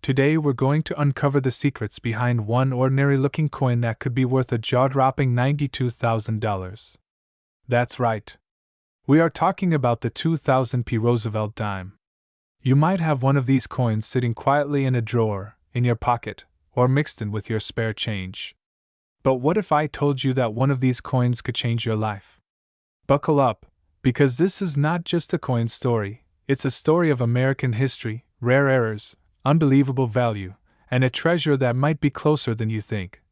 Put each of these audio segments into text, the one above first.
Today we're going to uncover the secrets behind one ordinary-looking coin that could be worth a jaw-dropping $92,000. That's right. We are talking about the 2000p Roosevelt dime. You might have one of these coins sitting quietly in a drawer, in your pocket, or mixed in with your spare change. But what if I told you that one of these coins could change your life? Buckle up, because this is not just a coin story, it's a story of American history, rare errors, unbelievable value, and a treasure that might be closer than you think.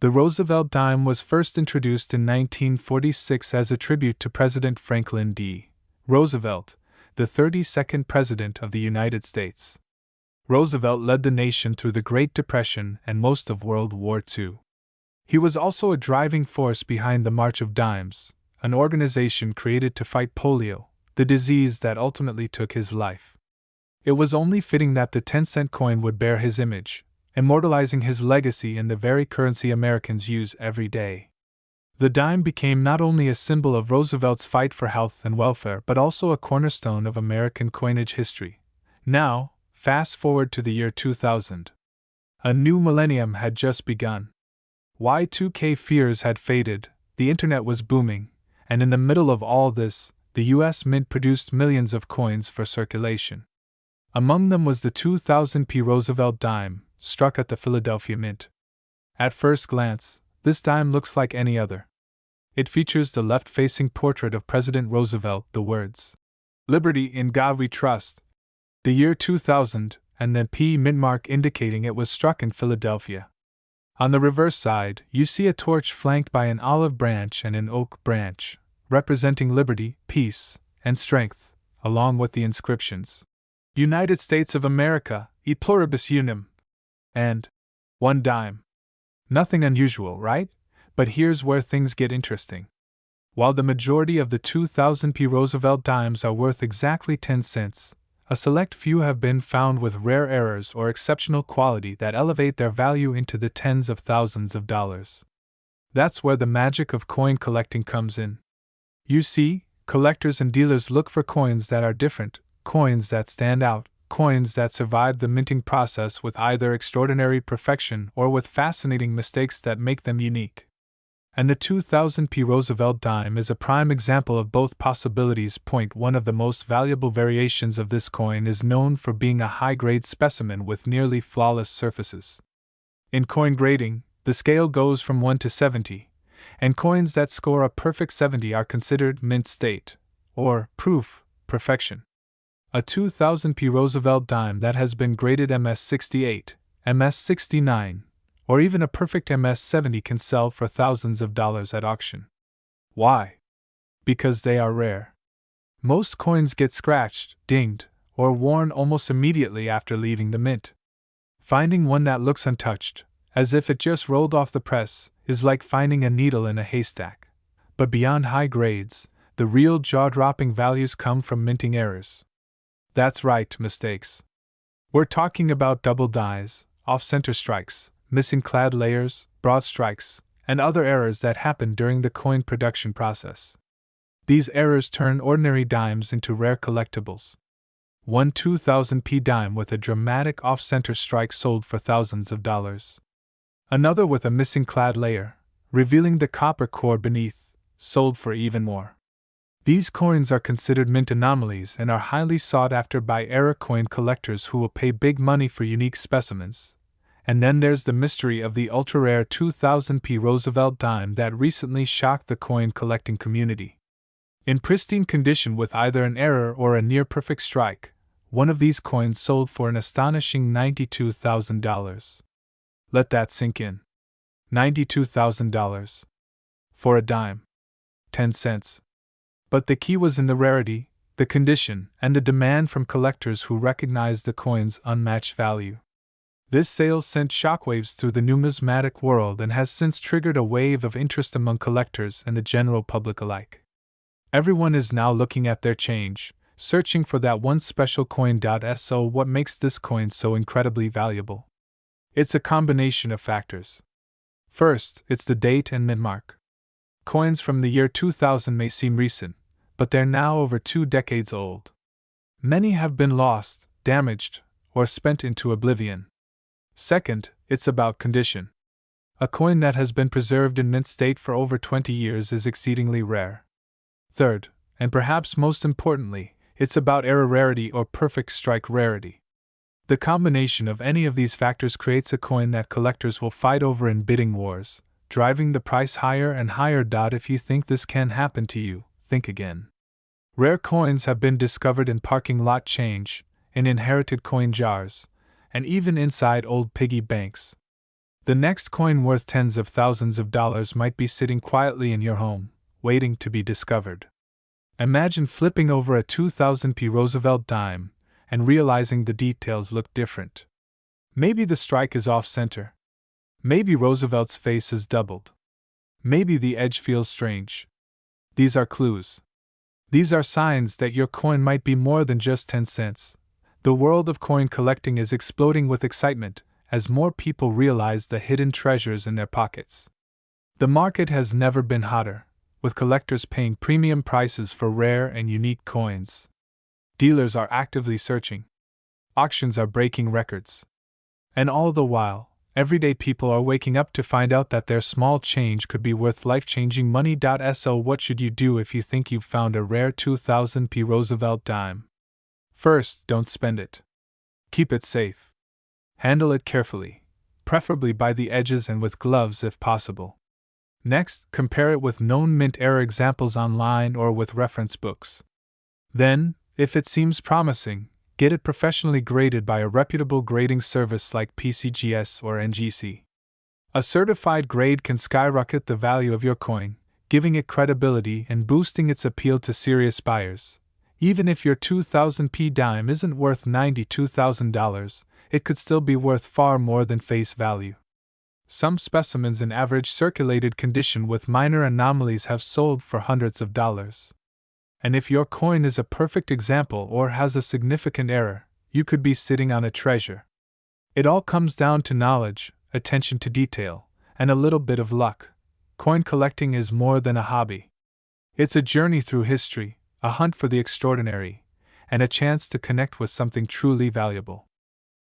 The Roosevelt dime was first introduced in 1946 as a tribute to President Franklin D. Roosevelt, the 32nd President of the United States. Roosevelt led the nation through the Great Depression and most of World War II. He was also a driving force behind the March of Dimes, an organization created to fight polio, the disease that ultimately took his life. It was only fitting that the 10-cent coin would bear his image, immortalizing his legacy in the very currency Americans use every day. The dime became not only a symbol of Roosevelt's fight for health and welfare but also a cornerstone of American coinage history. Now, fast forward to the year 2000. A new millennium had just begun. Y2K fears had faded, the internet was booming, and in the middle of all this, the US Mint produced millions of coins for circulation. Among them was the 2000p Roosevelt dime, struck at the Philadelphia Mint. At first glance, this dime looks like any other. It features the left-facing portrait of President Roosevelt, the words, "Liberty, in God we trust," the year 2000, and the P mint mark indicating it was struck in Philadelphia. On the reverse side, you see a torch flanked by an olive branch and an oak branch, representing liberty, peace, and strength, along with the inscriptions, "United States of America, e pluribus unum," and "1 dime." Nothing unusual, right? But here's where things get interesting. While the majority of the 2000p Roosevelt dimes are worth exactly 10 cents, a select few have been found with rare errors or exceptional quality that elevate their value into the tens of thousands of dollars. That's where the magic of coin collecting comes in. You see, collectors and dealers look for coins that are different, coins that stand out, coins that survive the minting process with either extraordinary perfection or with fascinating mistakes that make them unique. And the 2000p Roosevelt dime is a prime example of both possibilities. One of the most valuable variations of this coin is known for being a high-grade specimen with nearly flawless surfaces. In coin grading, the scale goes from 1 to 70, and coins that score a perfect 70 are considered mint state, or proof, perfection. A 2000p Roosevelt dime that has been graded MS68, MS69, or even a perfect MS70 can sell for thousands of dollars at auction. Why? Because they are rare. Most coins get scratched, dinged, or worn almost immediately after leaving the mint. Finding one that looks untouched, as if it just rolled off the press, is like finding a needle in a haystack. But beyond high grades, the real jaw-dropping values come from minting errors. That's right, mistakes. We're talking about double dies, off-center strikes, missing clad layers, broad strikes, and other errors that happen during the coin production process. These errors turn ordinary dimes into rare collectibles. One 2000p dime with a dramatic off-center strike sold for thousands of dollars. Another with a missing clad layer, revealing the copper core beneath, sold for even more. These coins are considered mint anomalies and are highly sought after by error coin collectors who will pay big money for unique specimens. And then there's the mystery of the ultra-rare 2000p Roosevelt dime that recently shocked the coin collecting community. In pristine condition with either an error or a near-perfect strike, one of these coins sold for an astonishing $92,000. Let that sink in. $92,000. For a dime. 10 cents. But the key was in the rarity, the condition, and the demand from collectors who recognized the coin's unmatched value. This sale sent shockwaves through the numismatic world and has since triggered a wave of interest among collectors and the general public alike. Everyone is now looking at their change, searching for that one special coin. So what makes this coin so incredibly valuable? It's a combination of factors. First, it's the date and mint mark. Coins from the year 2000 may seem recent, but they're now over 2 decades old. Many have been lost, damaged, or spent into oblivion. Second, it's about condition. A coin that has been preserved in mint state for over 20 years is exceedingly rare. Third, and perhaps most importantly, it's about error rarity or perfect strike rarity. The combination of any of these factors creates a coin that collectors will fight over in bidding wars, driving the price higher and higher. If you think this can happen to you, think again. Rare coins have been discovered in parking lot change, in inherited coin jars, and even inside old piggy banks. The next coin worth tens of thousands of dollars might be sitting quietly in your home, waiting to be discovered. Imagine flipping over a 2000p Roosevelt dime and realizing the details look different. Maybe the strike is off-center. Maybe Roosevelt's face is doubled. Maybe the edge feels strange. These are clues. These are signs that your coin might be more than just 10 cents. The world of coin collecting is exploding with excitement as more people realize the hidden treasures in their pockets. The market has never been hotter, with collectors paying premium prices for rare and unique coins. Dealers are actively searching. Auctions are breaking records. And all the while, everyday people are waking up to find out that their small change could be worth life-changing money. So what should you do if you think you've found a rare 2000p Roosevelt dime? First, don't spend it. Keep it safe. Handle it carefully, preferably by the edges and with gloves if possible. Next, compare it with known mint error examples online or with reference books. Then, if it seems promising, get it professionally graded by a reputable grading service like PCGS or NGC. A certified grade can skyrocket the value of your coin, giving it credibility and boosting its appeal to serious buyers. Even if your 2000p dime isn't worth $92,000, it could still be worth far more than face value. Some specimens in average circulated condition with minor anomalies have sold for hundreds of dollars. And if your coin is a perfect example or has a significant error, you could be sitting on a treasure. It all comes down to knowledge, attention to detail, and a little bit of luck. Coin collecting is more than a hobby. It's a journey through history, a hunt for the extraordinary, and a chance to connect with something truly valuable.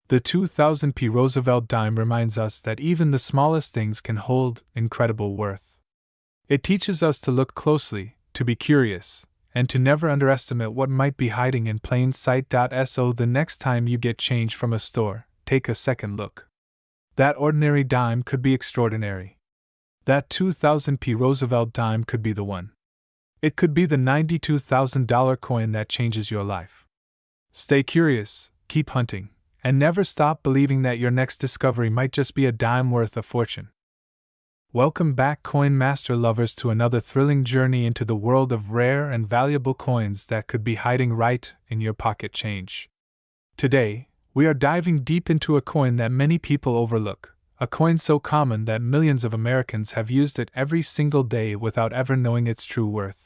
The 2000p Roosevelt dime reminds us that even the smallest things can hold incredible worth. It teaches us to look closely, to be curious, and to never underestimate what might be hiding in plain sight. So the next time you get change from a store, take a second look. That ordinary dime could be extraordinary. That 2000p Roosevelt dime could be the one. It could be the $92,000 coin that changes your life. Stay curious, keep hunting, and never stop believing that your next discovery might just be a dime worth a fortune. Welcome back, coin master lovers, to another thrilling journey into the world of rare and valuable coins that could be hiding right in your pocket change. Today, we are diving deep into a coin that many people overlook, a coin so common that millions of Americans have used it every single day without ever knowing its true worth.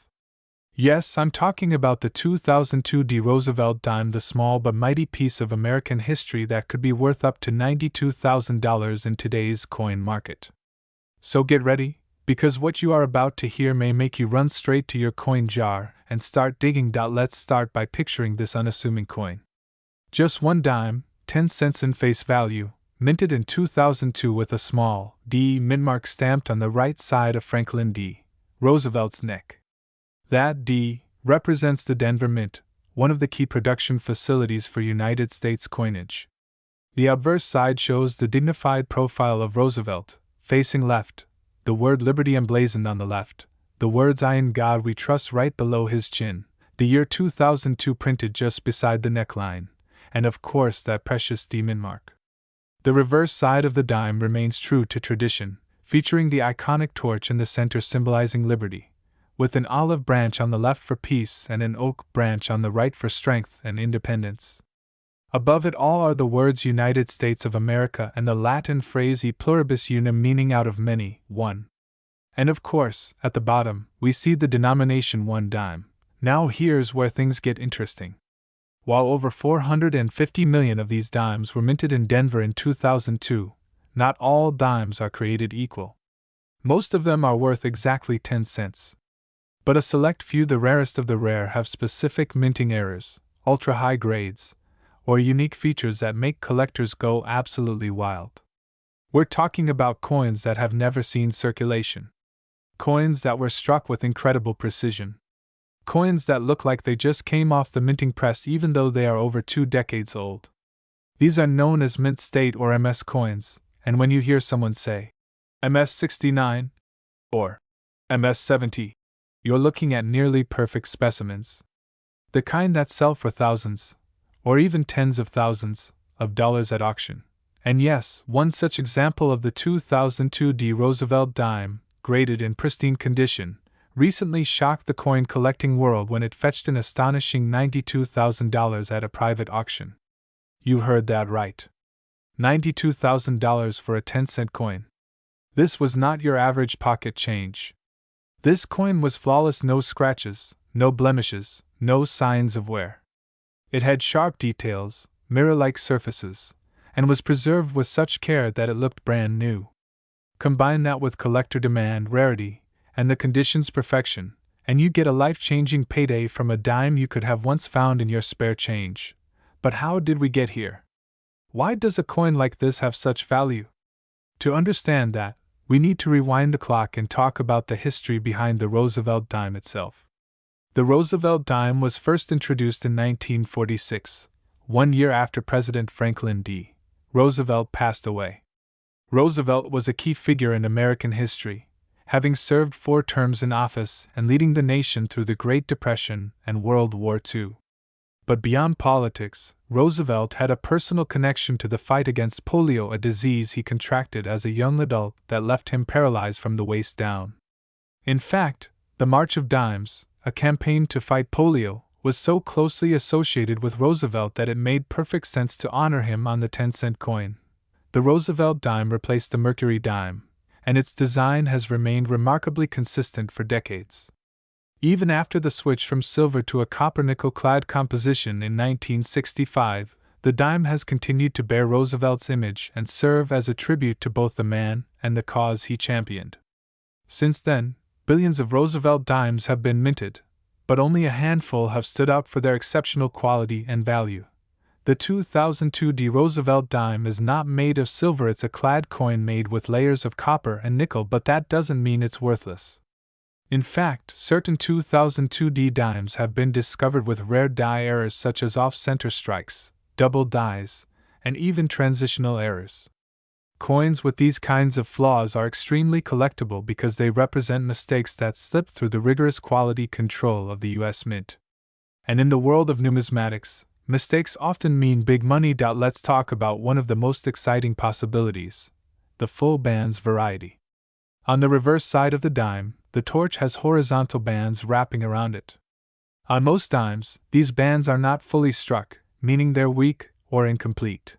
Yes, I'm talking about the 2002 Roosevelt dime, the small but mighty piece of American history that could be worth up to $92,000 in today's coin market. So get ready, because what you are about to hear may make you run straight to your coin jar and start digging. Let's start by picturing this unassuming coin. Just one dime, 10 cents in face value, minted in 2002 with a small D mint mark stamped on the right side of Franklin D. Roosevelt's neck. That D represents the Denver Mint, one of the key production facilities for United States coinage. The obverse side shows the dignified profile of Roosevelt, facing left, the word liberty emblazoned on the left, the words "I in God we trust" right below his chin, the year 2002 printed just beside the neckline, and of course that precious D mint mark. The reverse side of the dime remains true to tradition, featuring the iconic torch in the center symbolizing liberty, with an olive branch on the left for peace and an oak branch on the right for strength and independence. Above it all are the words United States of America and the Latin phrase e pluribus unum, meaning out of many, one. And of course, at the bottom, we see the denomination 1 dime. Now here's where things get interesting. While over 450 million of these dimes were minted in Denver in 2002, not all dimes are created equal. Most of them are worth exactly 10 cents. But a select few, the rarest of the rare, have specific minting errors, ultra-high grades, or unique features that make collectors go absolutely wild. We're talking about coins that have never seen circulation. Coins that were struck with incredible precision. Coins that look like they just came off the minting press even though they are over 2 decades old. These are known as mint state or MS coins, and when you hear someone say, MS 69 or MS 70, you're looking at nearly perfect specimens. The kind that sell for thousands, or even tens of thousands, of dollars at auction. And yes, one such example of the 2002 D. Roosevelt dime, graded in pristine condition, recently shocked the coin collecting world when it fetched an astonishing $92,000 at a private auction. You heard that right. $92,000 for a 10-cent coin. This was not your average pocket change. This coin was flawless, no scratches, no blemishes, no signs of wear. It had sharp details, mirror-like surfaces, and was preserved with such care that it looked brand new. Combine that with collector demand, rarity, and the condition's perfection, and you get a life-changing payday from a dime you could have once found in your spare change. But how did we get here? Why does a coin like this have such value? To understand that, we need to rewind the clock and talk about the history behind the Roosevelt dime itself. The Roosevelt dime was first introduced in 1946, 1 year after President Franklin D. Roosevelt passed away. Roosevelt was a key figure in American history, having served 4 terms in office and leading the nation through the Great Depression and World War II. But beyond politics, Roosevelt had a personal connection to the fight against polio, a disease he contracted as a young adult that left him paralyzed from the waist down. In fact, the March of Dimes, a campaign to fight polio, was so closely associated with Roosevelt that it made perfect sense to honor him on the 10-cent coin. The Roosevelt dime replaced the Mercury dime, and its design has remained remarkably consistent for decades. Even after the switch from silver to a copper-nickel-clad composition in 1965, the dime has continued to bear Roosevelt's image and serve as a tribute to both the man and the cause he championed. Since then, billions of Roosevelt dimes have been minted, but only a handful have stood out for their exceptional quality and value. The 2002 D. Roosevelt dime is not made of silver, it's a clad coin made with layers of copper and nickel, but that doesn't mean it's worthless. In fact, certain 2002 D dimes have been discovered with rare die errors such as off-center strikes, double dies, and even transitional errors. Coins with these kinds of flaws are extremely collectible because they represent mistakes that slip through the rigorous quality control of the U.S. Mint. And in the world of numismatics, mistakes often mean big money. Let's talk about one of the most exciting possibilities: the full bands variety. On the reverse side of the dime, the torch has horizontal bands wrapping around it. On most dimes, these bands are not fully struck, meaning they're weak or incomplete.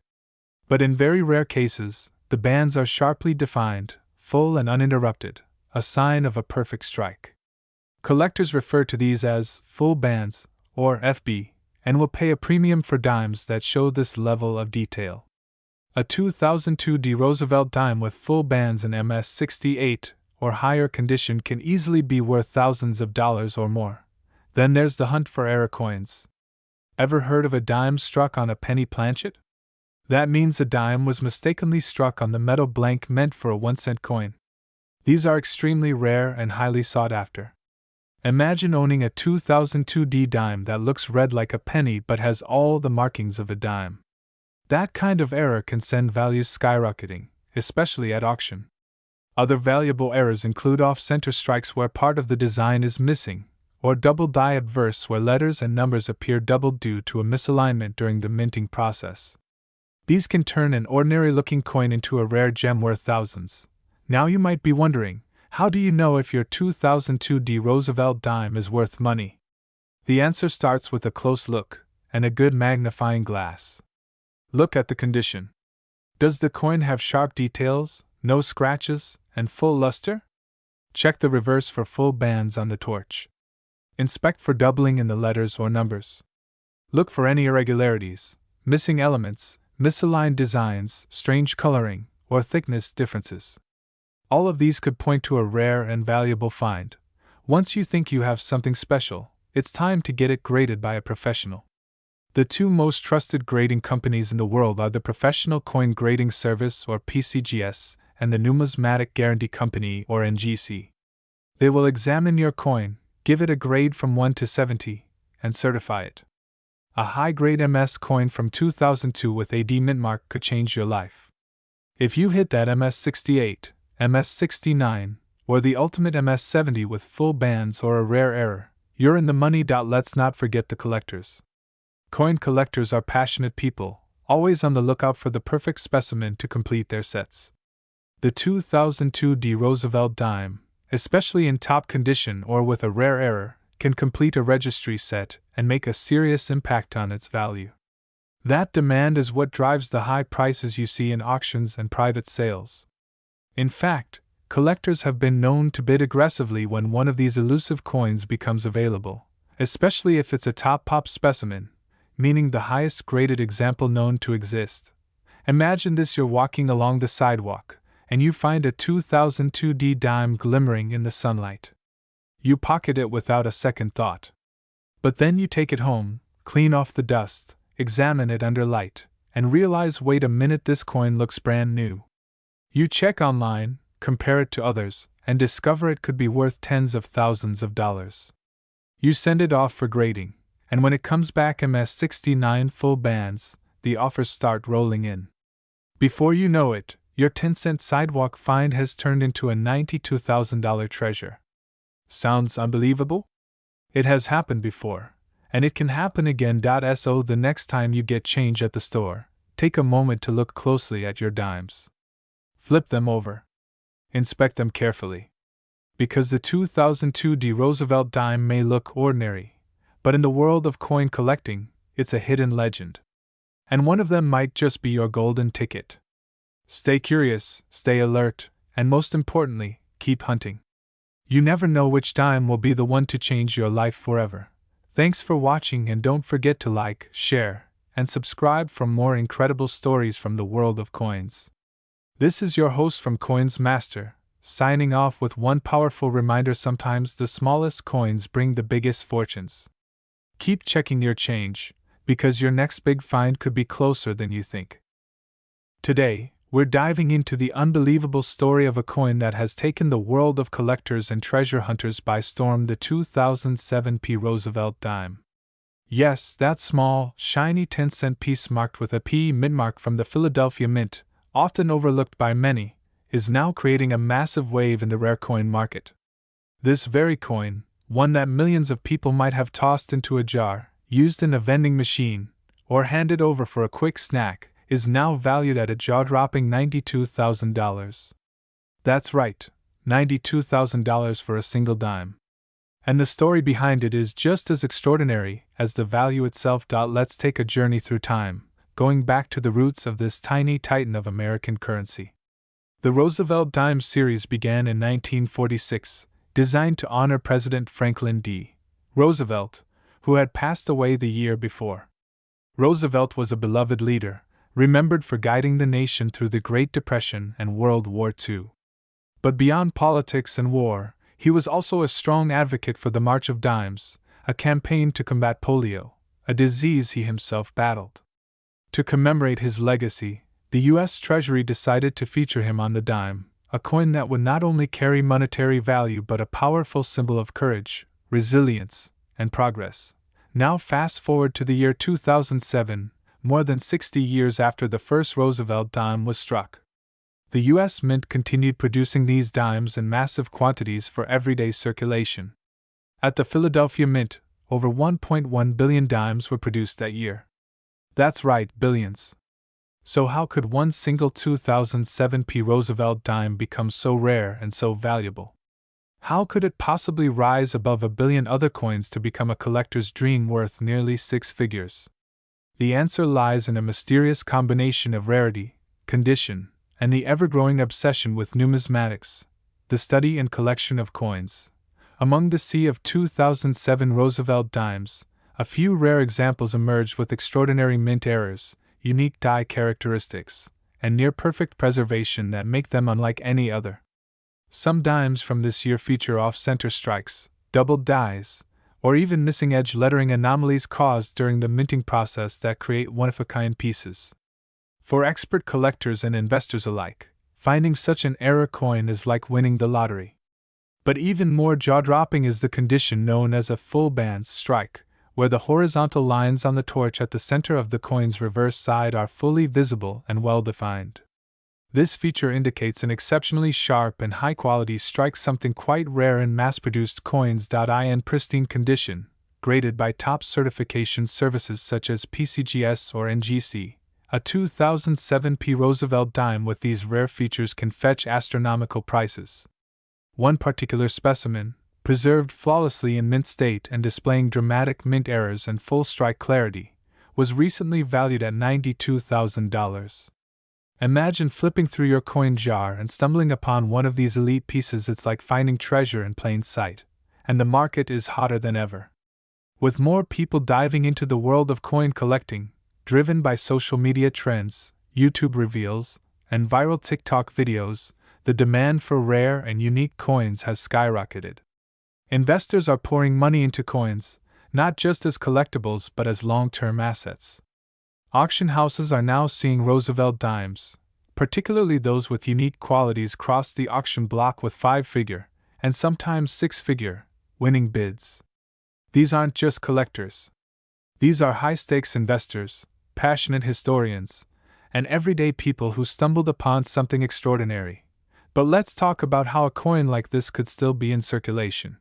But in very rare cases, the bands are sharply defined, full and uninterrupted, a sign of a perfect strike. Collectors refer to these as full bands, or FB, and will pay a premium for dimes that show this level of detail. A 2002 D. Roosevelt dime with full bands in MS 68 or higher condition can easily be worth thousands of dollars or more. Then there's the hunt for error coins. Ever heard of a dime struck on a penny planchet? That means the dime was mistakenly struck on the metal blank meant for a 1-cent coin. These are extremely rare and highly sought after. Imagine owning a 2002 D dime that looks red like a penny but has all the markings of a dime. That kind of error can send values skyrocketing, especially at auction. Other valuable errors include off-center strikes where part of the design is missing, or double die adverse where letters and numbers appear doubled due to a misalignment during the minting process. These can turn an ordinary-looking coin into a rare gem worth thousands. Now you might be wondering, how do you know if your 2002 D. Roosevelt dime is worth money? The answer starts with a close look and a good magnifying glass. Look at the condition. Does the coin have sharp details, no scratches, and full luster? Check the reverse for full bands on the torch. Inspect for doubling in the letters or numbers. Look for any irregularities, missing elements, misaligned designs, strange coloring, or thickness differences. All of these could point to a rare and valuable find. Once you think you have something special, it's time to get it graded by a professional. The two most trusted grading companies in the world are the Professional Coin Grading Service or PCGS and the Numismatic Guarantee Company or NGC. They will examine your coin, give it a grade from 1 to 70, and certify it. A high-grade MS coin from 2002 with AD mint mark could change your life. If you hit that MS68, MS69, or the ultimate MS70 with full bands or a rare error, you're in the money. Let's not forget the collectors. Coin collectors are passionate people, always on the lookout for the perfect specimen to complete their sets. The 2002 D. Roosevelt dime, especially in top condition or with a rare error, can complete a registry set and make a serious impact on its value. That demand is what drives the high prices you see in auctions and private sales. In fact, collectors have been known to bid aggressively when one of these elusive coins becomes available, especially if it's a top pop specimen, meaning the highest graded example known to exist. Imagine this: you're walking along the sidewalk, and you find a 2002 D dime glimmering in the sunlight. You pocket it without a second thought. But then you take it home, clean off the dust, examine it under light, and realize, wait a minute, this coin looks brand new. You check online, compare it to others, and discover it could be worth tens of thousands of dollars. You send it off for grading, and when it comes back MS69 full bands, the offers start rolling in. Before you know it, your 10-cent sidewalk find has turned into a $92,000 treasure. Sounds unbelievable? It has happened before, and it can happen again. So the next time you get change at the store, take a moment to look closely at your dimes. Flip them over. Inspect them carefully. Because the 2002 D. Roosevelt dime may look ordinary, but in the world of coin collecting, it's a hidden legend. And one of them might just be your golden ticket. Stay curious, stay alert, and most importantly, keep hunting. You never know which dime will be the one to change your life forever. Thanks for watching, and don't forget to like, share, and subscribe for more incredible stories from the world of coins. This is your host from Coins Master, signing off with one powerful reminder: sometimes the smallest coins bring the biggest fortunes. Keep checking your change, because your next big find could be closer than you think. Today, we're diving into the unbelievable story of a coin that has taken the world of collectors and treasure hunters by storm: the 2007 P. Roosevelt dime. Yes, that small, shiny 10-cent piece marked with a P mint mark from the Philadelphia Mint, often overlooked by many, is now creating a massive wave in the rare coin market. This very coin, one that millions of people might have tossed into a jar, used in a vending machine, or handed over for a quick snack, is now valued at a jaw-dropping $92,000. That's right, $92,000 for a single dime. And the story behind it is just as extraordinary as the value itself. Let's take a journey through time, going back to the roots of this tiny titan of American currency. The Roosevelt dime series began in 1946, designed to honor President Franklin D. Roosevelt, who had passed away the year before. Roosevelt was a beloved leader, remembered for guiding the nation through the Great Depression and World War II. But beyond politics and war, he was also a strong advocate for the March of Dimes, a campaign to combat polio, a disease he himself battled. To commemorate his legacy, the U.S. Treasury decided to feature him on the dime, a coin that would not only carry monetary value but a powerful symbol of courage, resilience, and progress. Now fast forward to the year 2007, more than 60 years after the first Roosevelt dime was struck. The U.S. Mint continued producing these dimes in massive quantities for everyday circulation. At the Philadelphia Mint, over 1.1 billion dimes were produced that year. That's right, billions. So how could one single 2007 P. Roosevelt dime become so rare and so valuable? How could it possibly rise above a billion other coins to become a collector's dream worth nearly six figures? The answer lies in a mysterious combination of rarity, condition, and the ever-growing obsession with numismatics, the study and collection of coins. Among the sea of 2007 Roosevelt dimes, a few rare examples emerged with extraordinary mint errors, unique die characteristics, and near-perfect preservation that make them unlike any other. Some dimes from this year feature off-center strikes, doubled dies, or even missing edge lettering anomalies caused during the minting process that create one-of-a-kind pieces. For expert collectors and investors alike, finding such an error coin is like winning the lottery. But even more jaw-dropping is the condition known as a full band strike, where the horizontal lines on the torch at the center of the coin's reverse side are fully visible and well-defined. This feature indicates an exceptionally sharp and high-quality strike, something quite rare in mass-produced coins. In pristine condition, graded by top certification services such as PCGS or NGC, a 2007 P. Roosevelt dime with these rare features can fetch astronomical prices. One particular specimen, preserved flawlessly in mint state and displaying dramatic mint errors and full strike clarity, was recently valued at $92,000. Imagine flipping through your coin jar and stumbling upon one of these elite pieces. It's like finding treasure in plain sight, and the market is hotter than ever. With more people diving into the world of coin collecting, driven by social media trends, YouTube reveals, and viral TikTok videos, the demand for rare and unique coins has skyrocketed. Investors are pouring money into coins, not just as collectibles but as long-term assets. Auction houses are now seeing Roosevelt dimes, particularly those with unique qualities, cross the auction block with 5-figure, and sometimes 6-figure, winning bids. These aren't just collectors. These are high-stakes investors, passionate historians, and everyday people who stumbled upon something extraordinary. But let's talk about how a coin like this could still be in circulation.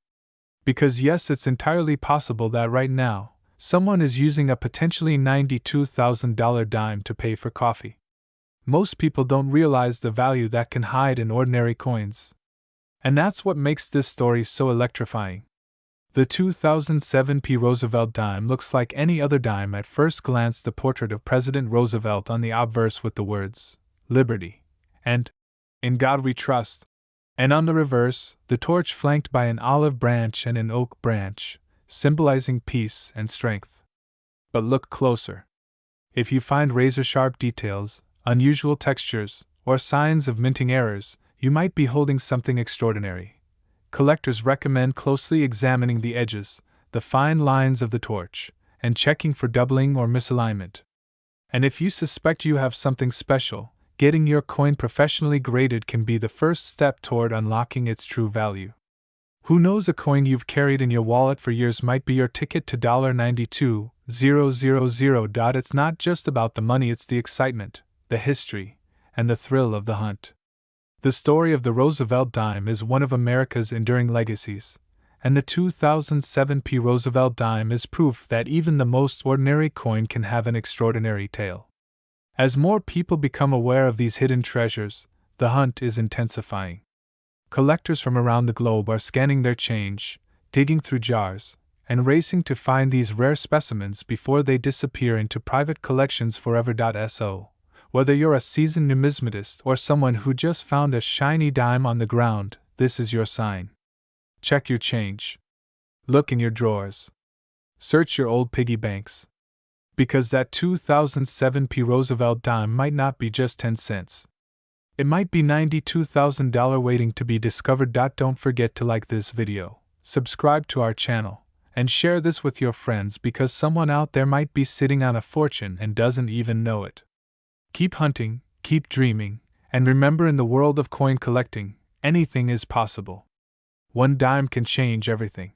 Because yes, it's entirely possible that right now, someone is using a potentially $92,000 dime to pay for coffee. Most people don't realize the value that can hide in ordinary coins. And that's what makes this story so electrifying. The 2007 P. Roosevelt dime looks like any other dime at first glance. The portrait of President Roosevelt on the obverse with the words, "Liberty," and "In God We Trust," and on the reverse, the torch flanked by an olive branch and an oak branch, symbolizing peace and strength. But look closer. If you find razor-sharp details, unusual textures, or signs of minting errors, you might be holding something extraordinary. Collectors recommend closely examining the edges, the fine lines of the torch, and checking for doubling or misalignment. And if you suspect you have something special, getting your coin professionally graded can be the first step toward unlocking its true value. Who knows, a coin you've carried in your wallet for years might be your ticket to $92,000. It's not just about the money, it's the excitement, the history, and the thrill of the hunt. The story of the Roosevelt dime is one of America's enduring legacies, and the 2007 P. Roosevelt dime is proof that even the most ordinary coin can have an extraordinary tale. As more people become aware of these hidden treasures, the hunt is intensifying. Collectors from around the globe are scanning their change, digging through jars, and racing to find these rare specimens before they disappear into private collections forever. So, whether you're a seasoned numismatist or someone who just found a shiny dime on the ground, this is your sign. Check your change. Look in your drawers. Search your old piggy banks. Because that 2007 P. Roosevelt dime might not be just 10 cents. It might be $92,000 waiting to be discovered. Don't forget to like this video, subscribe to our channel, and share this with your friends, because someone out there might be sitting on a fortune and doesn't even know it. Keep hunting, keep dreaming, and remember, in the world of coin collecting, anything is possible. One dime can change everything.